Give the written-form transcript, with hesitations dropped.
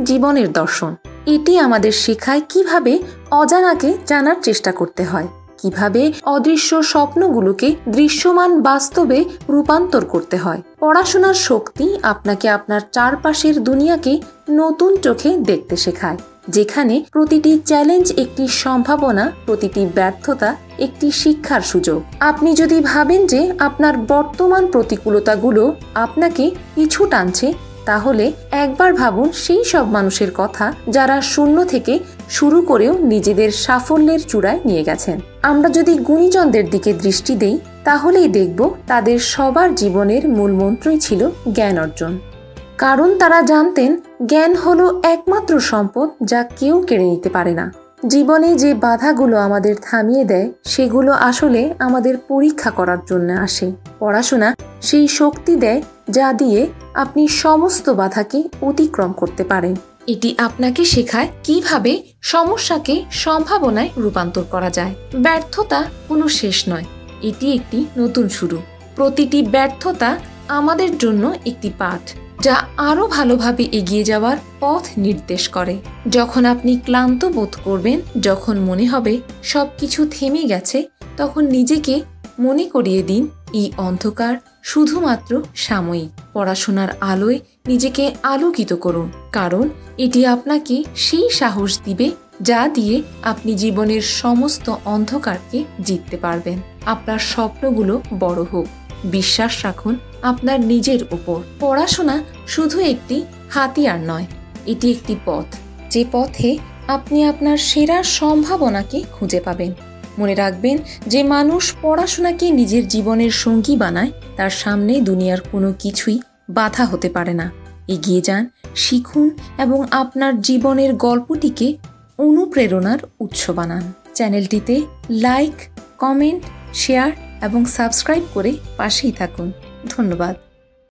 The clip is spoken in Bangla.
জীবনের দর্শন। এটি আমাদের শেখায় কিভাবে অজানাকে জানার চেষ্টা করতে হয়, কিভাবে অদৃশ্য স্বপ্নগুলোকে দৃশ্যমান বাস্তবে রূপান্তর করতে হয়। পড়াশোনার শক্তি আপনাকে আপনার চারপাশের দুনিয়াকে নতুন চোখে দেখতে শেখায়, যেখানে প্রতিটি চ্যালেঞ্জ একটি সম্ভাবনা, প্রতিটি ব্যর্থতা একটি শিক্ষার সুযোগ। আপনি যদি ভাবেন যে আপনার বর্তমান প্রতিকূলতাগুলো আপনাকে পিছু টানছে, তাহলে একবার ভাবুন সেই সব মানুষের কথা যারা শূন্য থেকে শুরু করেও নিজেদের সাফল্যের চূড়ায় নিয়ে গেছেন। আমরা যদি গুণীজনদের দিকে দৃষ্টি দেই, তাহলেই দেখব তাদের সবার জীবনের মূল মন্ত্রই ছিল জ্ঞান অর্জন। কারণ তারা জানতেন জ্ঞান হলো একমাত্র সম্পদ যা কেউ কেড়ে নিতে পারে না। জীবনে যে বাধাগুলো আমাদের থামিয়ে দেয়, সেগুলো আসলে আমাদের পরীক্ষা করার জন্য আসে। পড়াশোনা সেই শক্তি দেয় যা দিয়ে আপনি সমস্ত বাধাকে অতিক্রম করতে পারেন। এটি আপনাকে শেখায় কিভাবে সমস্যাকে সম্ভাবনায় রূপান্তর করা যায়। ব্যর্থতা কোনো শেষ নয়, এটি একটি নতুন শুরু। প্রতিটি ব্যর্থতা আমাদের জন্য একটি পাঠ, যা আরও ভালোভাবে এগিয়ে যাওয়ার পথ নির্দেশ করে। যখন আপনি ক্লান্ত বোধ করবেন, যখন মনে হবে সবকিছু থেমে গেছে, তখন নিজেকে মনে করিয়ে দিন এই অন্ধকার শুধুমাত্র সাময়িক। পড়াশোনার আলোয় নিজেকে আলোকিত করুন, কারণ এটি আপনাকে সেই সাহস দিবে যা দিয়ে আপনি জীবনের সমস্ত অন্ধকারকে জিততে পারবেন। আপনার স্বপ্নগুলো বড় হোক, বিশ্বাস রাখুন আপনার নিজের উপর। পড়াশোনা শুধু একটি হাতিয়ার নয়, এটি একটি পথ, যে পথে আপনি আপনার সেরা সম্ভাবনাকে খুঁজে পাবেন। মনে রাখবেন, যে মানুষ পড়াশোনাকে নিজের জীবনের সঙ্গী বানায়, তার সামনে দুনিয়ার কোনো কিছুই বাধা হতে পারে না। এগিয়ে যান, শিখুন এবং আপনার জীবনের গল্পটিকে অনুপ্রেরণার উৎস বানান। চ্যানেলটিতে লাইক, কমেন্ট, শেয়ার এবং সাবস্ক্রাইব করে পাশেই থাকুন। ধন্যবাদ।